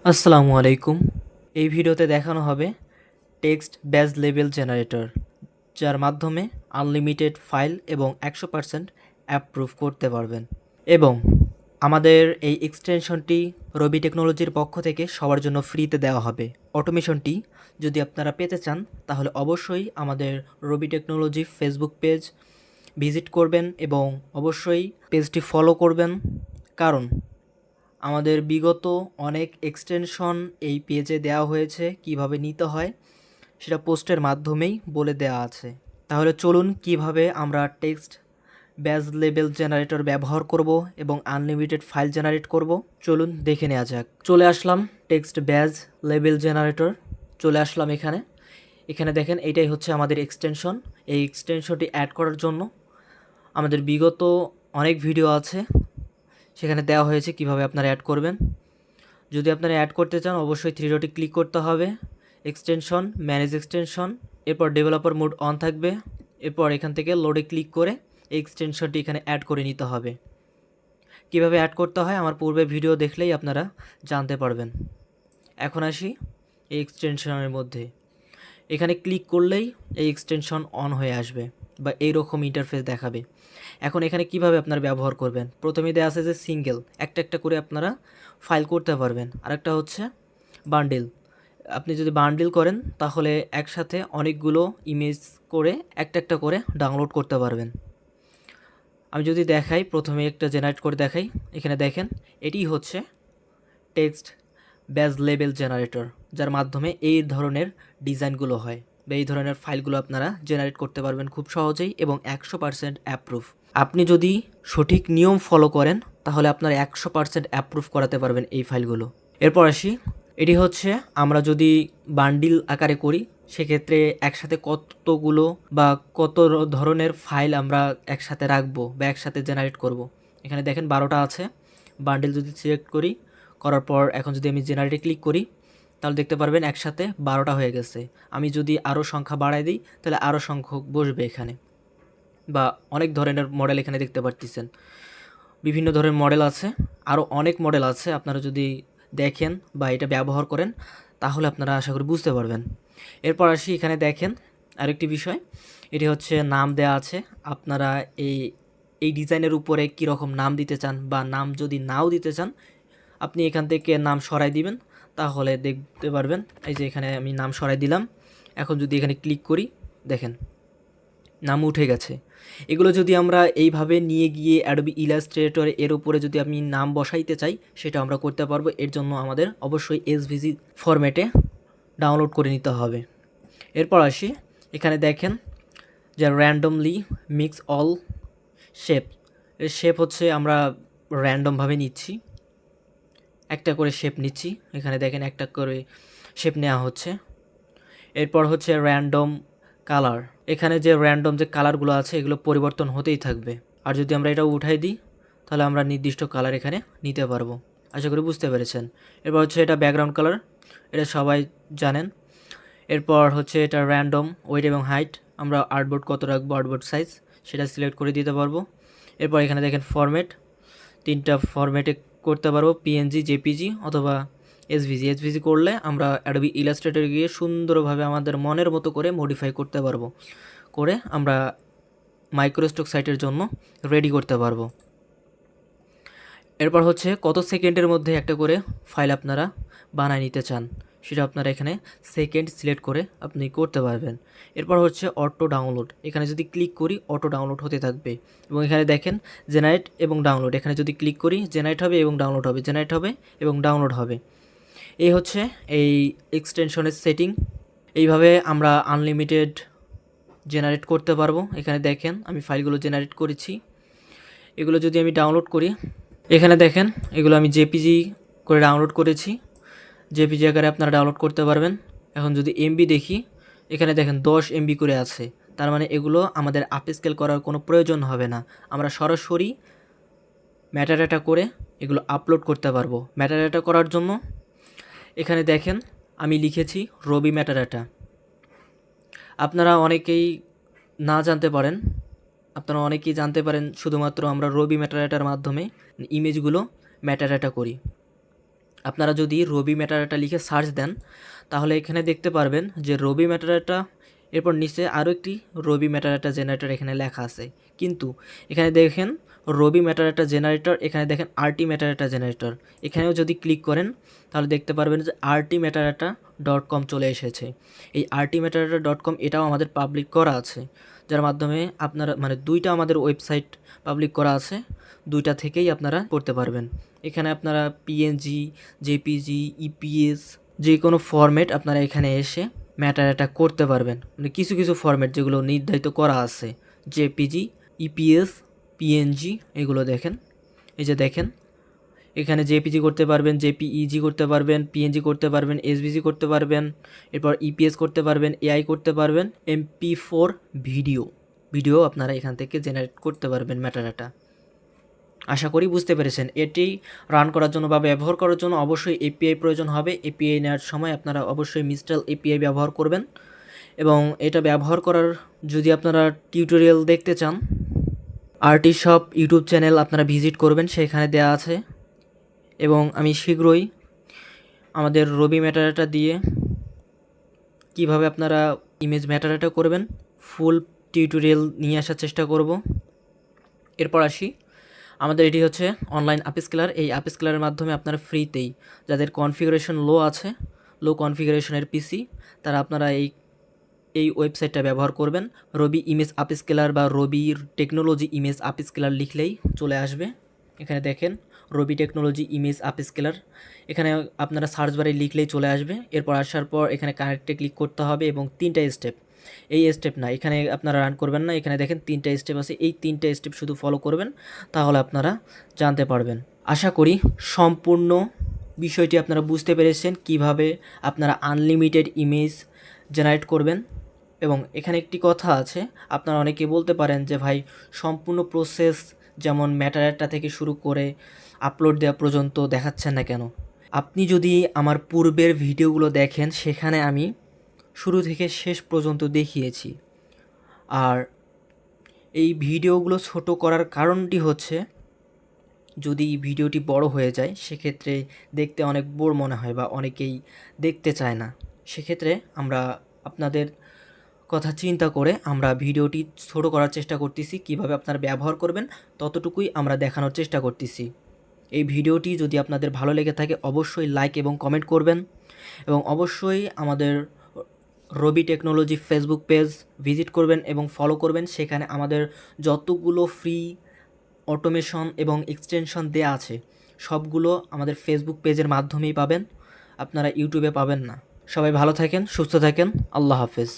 আসসালামু আলাইকুম। এই ভিডিওতে দেখানো হবে টেক্সট বেজ লেবেল জেনারেটর, যার মাধ্যমে আনলিমিটেড ফাইল এবং 100% অ্যাপ্রুভ করতে পারবেন। এবং আমাদের এই এক্সটেনশনটি রবি টেকনোলজির পক্ষ থেকে সবার জন্য ফ্রিতে দেওয়া হবে। অটোমেশনটি যদি আপনারা পেতে চান তাহলে অবশ্যই আমাদের রবি টেকনোলজি ফেসবুক পেজ ভিজিট করবেন এবং অবশ্যই পেজটি ফলো করবেন, কারণ আমাদের বিগত অনেক এক্সটেনশন এই পেজে দেওয়া হয়েছে, কিভাবে নিতে হয় সেটা পোস্টের মাধ্যমেই বলে দেওয়া আছে। তাহলে চলুন কিভাবে আমরা টেক্সট ব্যাজ লেবেল জেনারেটর ব্যবহার করব এবং আনলিমিটেড ফাইল জেনারেট করব, চলুন দেখে নেওয়া যাক। চলে আসলাম টেক্সট ব্যাজ লেবেল জেনারেটর, চলে আসলাম এখানে দেখেন এইটাই হচ্ছে আমাদের এক্সটেনশন। এই এক্সটেনশনটি অ্যাড করার জন্য আমাদের বিগত অনেক ভিডিও আছে, সেখানে দেওয়া হয়েছে কিভাবে আপনারা অ্যাড করবেন। যদি আপনারা অ্যাড করতে চান অবশ্যই থ্রি ডটে ক্লিক করতে হবে, এক্সটেনশন, ম্যানেজ এক্সটেনশন, এরপর ডেভেলপার মোড অন থাকবে। এরপর এখান থেকে লোডে ক্লিক করে এই এক্সটেনশনটি এখানে অ্যাড করে নিতে হবে। কিভাবে অ্যাড করতে হয় আমার পূর্বে ভিডিও দেখলেই আপনারা জানতে পারবেন। এখন আসি এই এক্সটেনশনের মধ্যে, এখানে ক্লিক করলেই এই এক্সটেনশন অন হয়ে আসবে বা এইরকম ইন্টারফেস দেখাবে। এখন এখানে কিভাবে আপনারা ব্যবহার করবেন, প্রথমেই দেওয়া আছে যে সিঙ্গেল, একটা করে আপনারা ফাইল করতে পারবেন। আরেকটা হচ্ছে বান্ডিল, আপনি যদি বান্ডিল করেন তাহলে একসাথে অনেকগুলো ইমেজ করে একটা করে ডাউনলোড করতে পারবেন। আমি যদি দেখাই, প্রথমে একটা জেনারেট করে দেখাই, এখানে দেখেন এটি হচ্ছে টেক্সট ব্যাজ লেবেল জেনারেটর, যার মাধ্যমে এই ধরনের ডিজাইনগুলো হয় বা এই ধরনের ফাইলগুলো আপনারা জেনারেট করতে পারবেন খুব সহজেই এবং 100% অ্যাপ্রুভ। আপনি যদি সঠিক নিয়ম ফলো করেন তাহলে আপনার 100% অ্যাপ্রুভ করাতে পারবেন এই ফাইলগুলো। এরপর আসি, এটি হচ্ছে আমরা যদি বান্ডিল আকারে করি সেক্ষেত্রে একসাথে কতগুলো বা কত ধরনের ফাইল আমরা একসাথে রাখবো বা একসাথে জেনারেট করব। এখানে দেখেন 12টা আছে। বান্ডিল যদি সিলেক্ট করার পর এখন যদি আমি জেনারেটে ক্লিক করি তাহলে দেখতে পারবেন একসাথে 12টা হয়ে গেছে। আমি যদি আরও সংখ্যা বাড়াই দিই তাহলে আরও সংখ্যক বসবে এখানে, বা অনেক ধরনের মডেল এখানে দেখতে পারতেছেন। বিভিন্ন ধরনের মডেল আছে, আরও অনেক মডেল আছে। আপনারা যদি দেখেন বা এটা ব্যবহার করেন তাহলে আপনারা আশা করি বুঝতে পারবেন। এরপর আসি, এখানে দেখেন আরেকটি বিষয়, এটি হচ্ছে নাম দেয়া আছে। আপনারা এই ডিজাইনের উপরে কীরকম নাম দিতে চান বা নাম যদি নাও দিতে চান আপনি এখান থেকে নাম সরাই দিবেন, তাহলে দেখতে পারবেন। এই যে এখানে আমি নাম সরাই দিলাম। এখন যদি এখানে ক্লিক করি দেখেন নাম উঠে গেছে। এগুলো যদি আমরা এইভাবে নিয়ে গিয়ে অ্যাডোবি ইলাস্ট্রেটর এর উপরে যদি আমি নাম বসাইতে চাই সেটা আমরা করতে পারবো। এর জন্য আমাদের অবশ্যই এসভিজি ফরম্যাটে ডাউনলোড করে নিতে হবে। এরপর আসি, এখানে দেখেন যে র্যান্ডমলি মিক্স অল শেপ, এর শেপ হচ্ছে আমরা র্যান্ডমভাবে নিচ্ছি, একটা করে শেপ নিচ্ছি। এখানে দেখেন একটা করে শেপ নেওয়া হচ্ছে। এরপর হচ্ছে র্যান্ডম কালার, এখানে যে র্যান্ডম যে কালারগুলো আছে এগুলো পরিবর্তন হতেই থাকবে। আর যদি আমরা এটা উঠাই দিই তাহলে আমরা নির্দিষ্ট কালার এখানে নিতে পারবো। আশা করি বুঝতে পেরেছেন। এরপর হচ্ছে এটা ব্যাকগ্রাউন্ড কালার, এটা সবাই জানেন। এরপর হচ্ছে এটা র্যান্ডম ওয়েট এবং হাইট, আমরা আর্টবোর্ড কত রাখবো, আর্টবোর্ড সাইজ সেটা সিলেক্ট করে দিতে পারবো। এরপর এখানে দেখেন ফরম্যাট, 3টা ফরম্যাটে করতে পারবো, পিএনজি, জেপিজি অথবা এসভিজি করলে আমরা অ্যাডোবি ইলাস্ট্রেটরে গিয়ে সুন্দরভাবে আমাদের মনের মতো করে মডিফাই করতে পারবো, করে আমরা মাইক্রোস্টক সাইটের জন্য রেডি করতে পারবো। এরপর হচ্ছে কত সেকেন্ডের মধ্যে একটা করে ফাইল আপনারা বানায় নিতে চান সেটা আপনারা এখানে সেকেন্ড সিলেক্ট করে আপনি করতে পারবেন। এরপর হচ্ছে অটো ডাউনলোড, এখানে যদি ক্লিক করি অটো ডাউনলোড হতে থাকবে। এবং এখানে দেখেন জেনারেট এবং ডাউনলোড, এখানে যদি ক্লিক করি জেনারেট হবে এবং ডাউনলোড হবে, জেনারেট হবে এবং ডাউনলোড হবে। এই হচ্ছে এই এক্সটেনশনের সেটিং। এইভাবে আমরা আনলিমিটেড জেনারেট করতে পারবো। এখানে দেখেন আমি ফাইলগুলো জেনারেট করেছি, এগুলো যদি আমি ডাউনলোড করি, এখানে দেখেন এগুলো আমি জেপিজি করে ডাউনলোড করেছি, জেপিজি আকারে আপনারা ডাউনলোড করতে পারবেন। এখন যদি এমবি দেখি, এখানে দেখেন 10 এমবি করে আছে, তার মানে এগুলো আমাদের আপস্কেল করার কোনো প্রয়োজন হবে না। আমরা সরাসরি ম্যাটাডাটা করে এগুলো আপলোড করতে পারবো। ম্যাটাডাটা করার জন্য এখানে দেখেন আমি লিখেছি রবি ম্যাটাডাটা। আপনারা অনেকেই না জানতে পারেন, আপনারা অনেকেই জানতে পারেন শুধুমাত্র আমরা রবি ম্যাটাডাটার মাধ্যমে ইমেজগুলো ম্যাটাডাটা করি। আপনারা যদি রবি মেটাডাটা লিখে সার্চ দেন তাহলে এখানে দেখতে পারবেন যে রবি মেটাডাটা, এরপর নিচে আরও একটি রবি মেটাডাটা জেনারেটর এখানে লেখা আছে। কিন্তু এখানে দেখেন রবি মেটাডাটা জেনারেটর, এখানে দেখেন আরটি মেটাডাটা জেনারেটর। এখানেও যদি ক্লিক করেন তাহলে দেখতে পারবেন যে artmetadata.com চলে এসেছে। এই artmetadata.com এটাও আমাদের পাবলিক করা আছে, যার মাধ্যমে আপনারা মানে দুইটা আমাদের ওয়েবসাইট পাবলিক করা আছে, দুইটা থেকেই আপনারা করতে পারবেন। এখানে আপনারা পিএনজি, জেপিজি, ইপিএস যে কোনো ফরম্যাট আপনারা এখানে এসে মেটাডাটা করতে পারবেন। মানে কিছু কিছু ফরম্যাট যেগুলো নির্ধারিত করা আছে, জেপিজি, ইপিএস, পিএনজি, এগুলো দেখেন। এই যে দেখেন এখানে জেপিজি করতে পারবেন, জেপিইজি করতে পারবেন, পিএনজি করতে পারবেন, এসভিজি করতে পারবেন, এরপর ইপিএস করতে পারবেন, এআই করতে পারবেন, MP4 ভিডিও আপনারা এখান থেকে জেনারেট করতে পারবেন মেটাডাটা। আশা করি বুঝতে পেরেছেন। এটি রান করার জন্য বা ব্যবহার করার জন্য অবশ্যই এপিআই প্রয়োজন হবে। এপিআই নেওয়ার সময় আপনারা অবশ্যই মিস্টাল এপিআই ব্যবহার করবেন। এবং এটা ব্যবহার করার যদি আপনারা টিউটোরিয়াল দেখতে চান, আর্টিশপ ইউটিউব চ্যানেল আপনারা ভিজিট করবেন, সেখানে দেওয়া আছে। এবং আমি শীঘ্রই আমাদের রবি মেটাডাটা দিয়ে কিভাবে আপনারা ইমেজ মেটাডাটা করবেন ফুল টিউটোরিয়াল নিয়ে আসার চেষ্টা করব। এরপর আসি, আমাদের এটি হচ্ছে অনলাইন আপস্কেলার। এই আপস্কেলারের মাধ্যমে আপনারা ফ্রিতেই, যাদের কনফিগারেশন লো আছে, লো কনফিগারেশনের পিসি, তারা আপনারা এই ওয়েবসাইটটা ব্যবহার করবেন। রবি ইমেজ আপস্কেলার বা রবি টেকনোলজি ইমেজ আপস্কেলার লিখলেই চলে আসবে। এখানে দেখেন রবি টেকনোলজি ইমেজ আপস্কেলার, এখানে আপনারা সার্চ বারে লিখলেই চলে আসবে। এরপর আসার পর এখানে কানেক্টে ক্লিক করতে হবে এবং 3টা স্টেপ, এই স্টেপ না এখানে আপনারা রান করবেন না, এখানে দেখেন 3টা স্টেপ আছে, এই 3টা স্টেপ শুধু ফলো করবেন, তাহলে আপনারা জানতে পারবেন। আশা করি সম্পূর্ণ বিষয়টি আপনারা বুঝতে পেরেছেন, কিভাবে আপনারা আনলিমিটেড ইমেজ জেনারেট করবেন। এবং এখানে একটি কথা আছে, আপনারা অনেকে বলতে পারেন যে ভাই সম্পূর্ণ প্রসেস যেমন মেটাডাটা থেকে শুরু করে আপলোড দেওয়া পর্যন্ত দেখাচ্ছেন না কেন? আপনি যদি আমার পূর্বের ভিডিওগুলো দেখেন, সেখানে আমি শুরু থেকে শেষ পর্যন্ত দেখিয়েছি। আর এই ভিডিওগুলো ছোট করার কারণটি হচ্ছে, যদি ভিডিওটি বড় হয়ে যায় সেক্ষেত্রে দেখতে অনেক বোর মনে হয় বা অনেকেই দেখতে চায় না। সেক্ষেত্রে আমরা আপনাদের কথা চিন্তা করে আমরা ভিডিওটি ছোট করার চেষ্টা করতেছি, কিভাবে আপনারা ব্যবহার করবেন ততটুকুই আমরা দেখানোর চেষ্টা করতেছি। এই ভিডিওটি যদি আপনাদের ভালো লেগে থাকে অবশ্যই লাইক এবং কমেন্ট করবেন, এবং অবশ্যই আমাদের রবি টেকনোলজি ফেসবুক পেজ ভিজিট করবেন এবং ফলো করবেন। সেখানে আমাদের যতগুলো ফ্রি অটোমেশন এবং এক্সটেনশন দেয়া আছে সবগুলো আমাদের ফেসবুক পেজের মাধ্যমেই পাবেন, আপনারা ইউটিউবে পাবেন না। সবাই ভালো থাকেন, সুস্থ থাকেন, আল্লাহ হাফেজ।